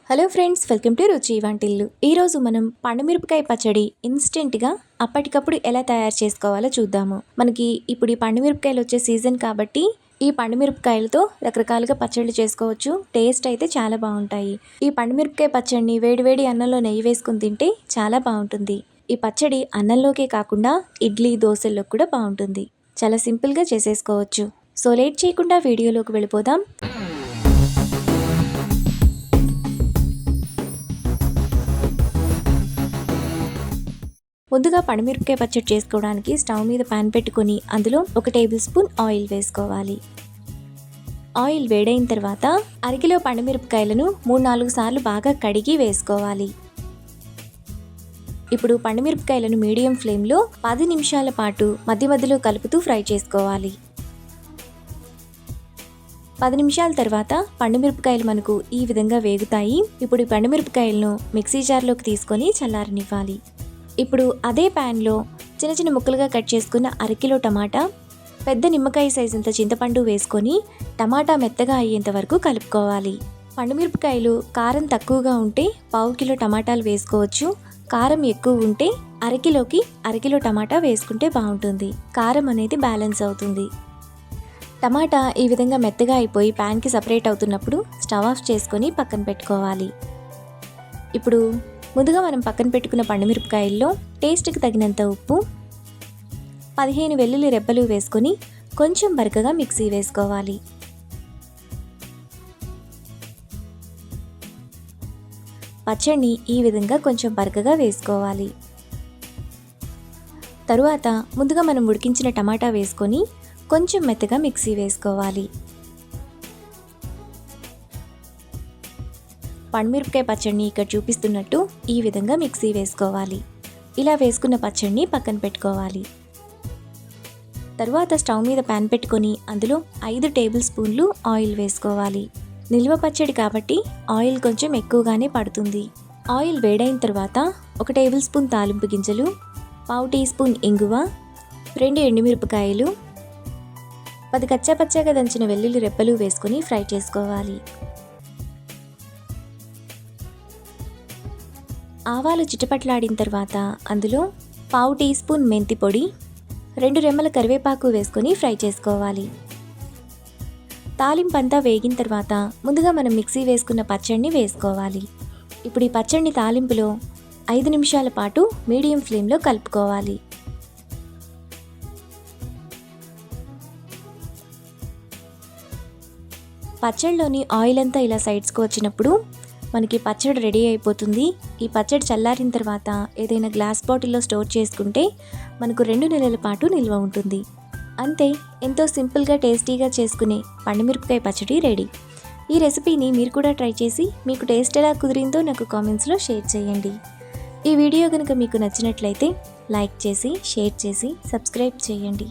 Hello friends, welcome to రుచి వంటిల్లు. ఈరోజు మనం పండుమిరపకాయ పచ్చడి ఇన్స్టెంట్గా అప్పటికప్పుడు ఎలా తయారు చేసుకోవాలో చూద్దాము. మనకి ఇప్పుడు ఈ పండుమిరపకాయలు వచ్చే సీజన్ కాబట్టి ఈ పండుమిరపకాయలతో రకరకాలుగా పచ్చళ్ళు చేసుకోవచ్చు. టేస్ట్ అయితే చాలా బాగుంటాయి. ఈ పండుమిరపకాయ పచ్చడిని వేడివేడి అన్నంలో నెయ్యి వేసుకుని తింటే చాలా బాగుంటుంది. ఈ పచ్చడి అన్నంలోకే కాకుండా ఇడ్లీ, దోశల్లో కూడా బాగుంటుంది. చాలా సింపుల్గా చేసేసుకోవచ్చు. సో లేట్ చేయకుండా వీడియోలోకి వెళ్ళిపోదాం. ముందుగా పండుమిరపకాయ పచ్చడి చేసుకోవడానికి స్టవ్ మీద పాన్ పెట్టుకొని అందులో 1 టేబుల్ స్పూన్ ఆయిల్ వేసుకోవాలి. ఆయిల్ వేడైన తర్వాత అరకిలో పండుమిరపకాయలను 3-4 సార్లు బాగా కడిగి వేసుకోవాలి. ఇప్పుడు పండుమిరపకాయలను మీడియం ఫ్లేమ్లో 10 నిమిషాల పాటు మధ్య మధ్యలో కలుపుతూ ఫ్రై చేసుకోవాలి. 10 నిమిషాల తర్వాత పండుమిరపకాయలు మనకు ఈ విధంగా వేగుతాయి. ఇప్పుడు ఈ పండుమిరపకాయలను మిక్సీ జార్లోకి తీసుకొని చల్లారనివ్వాలి. ఇప్పుడు అదే ప్యాన్లో చిన్న చిన్న ముక్కలుగా కట్ చేసుకున్న అరకిలో టమాటా, పెద్ద నిమ్మకాయ సైజంత చింతపండు వేసుకొని టమాటా మెత్తగా అయ్యేంత వరకు కలుపుకోవాలి. పండుమిరపకాయలు కారం తక్కువగా ఉంటే 1/2 కిలో టమాటాలు వేసుకోవచ్చు. కారం ఎక్కువ ఉంటే అరకిలో టమాటా వేసుకుంటే బాగుంటుంది. కారం అనేది బ్యాలెన్స్ అవుతుంది. టమాటా ఈ విధంగా మెత్తగా అయిపోయి ప్యాన్కి సపరేట్ అవుతున్నప్పుడు స్టవ్ ఆఫ్ చేసుకొని పక్కన పెట్టుకోవాలి. ఇప్పుడు ముందుగా మనం పక్కన పెట్టుకున్న పండుమిరపకాయల్లో టేస్ట్కి తగినంత ఉప్పు, 15 వెల్లుల్లి రెబ్బలు వేసుకొని కొంచెం బరకగా మిక్సీ వేసుకోవాలి. పచ్చడిని ఈ విధంగా కొంచెం బరకగా వేసుకోవాలి. తరువాత ముందుగా మనం ఉడికించిన టమాటా వేసుకొని కొంచెం మెత్తగా మిక్సీ వేసుకోవాలి. పండుమిరపకాయ పచ్చడిని ఇక్కడ చూపిస్తున్నట్టు ఈ విధంగా మిక్సీ వేసుకోవాలి. ఇలా వేసుకున్న పచ్చడిని పక్కన పెట్టుకోవాలి. తరువాత స్టవ్ మీద పాన్ పెట్టుకొని అందులో 5 టేబుల్ స్పూన్లు ఆయిల్ వేసుకోవాలి. నిల్వ పచ్చడి కాబట్టి ఆయిల్ కొంచెం ఎక్కువగానే పడుతుంది. ఆయిల్ వేడైన తర్వాత 1 టేబుల్ స్పూన్ తాలింపు గింజలు, 1/2 టీ స్పూన్ ఇంగువ, 2 ఎండుమిరపకాయలు, 10 కచ్చాపచ్చాగా దంచిన వెల్లుల్లి రెబ్బలు వేసుకొని ఫ్రై చేసుకోవాలి. ఆవాలు చిటపట్లాడిన తర్వాత అందులో 1/2 టీ స్పూన్ మెంతి పొడి, 2 రెమ్మల కరివేపాకు వేసుకొని ఫ్రై చేసుకోవాలి. తాలింపు అంతా వేగిన తర్వాత ముందుగా మనం మిక్సీ వేసుకున్న పచ్చడిని వేసుకోవాలి. ఇప్పుడు ఈ పచ్చడిని తాలింపులో 5 నిమిషాల పాటు మీడియం ఫ్లేమ్లో కలుపుకోవాలి. పచ్చడిలోని ఆయిల్ అంతా ఇలా సైడ్స్కి వచ్చినప్పుడు మనకి పచ్చడి రెడీ అయిపోతుంది. ఈ పచ్చడి చల్లారిన తర్వాత ఏదైనా గ్లాస్ బాటిల్లో స్టోర్ చేసుకుంటే మనకు 2 నెలల పాటు నిల్వ ఉంటుంది. అంతే, ఎంతో సింపుల్గా టేస్టీగా చేసుకునే పండుమిరపకాయ పచ్చడి రెడీ. ఈ రెసిపీని మీరు కూడా ట్రై చేసి మీకు టేస్ట్ ఎలా కుదిరిందో నాకు కామెంట్స్లో షేర్ చేయండి. ఈ వీడియో కనుక మీకు నచ్చినట్లయితే లైక్ చేసి, షేర్ చేసి, సబ్స్క్రైబ్ చేయండి.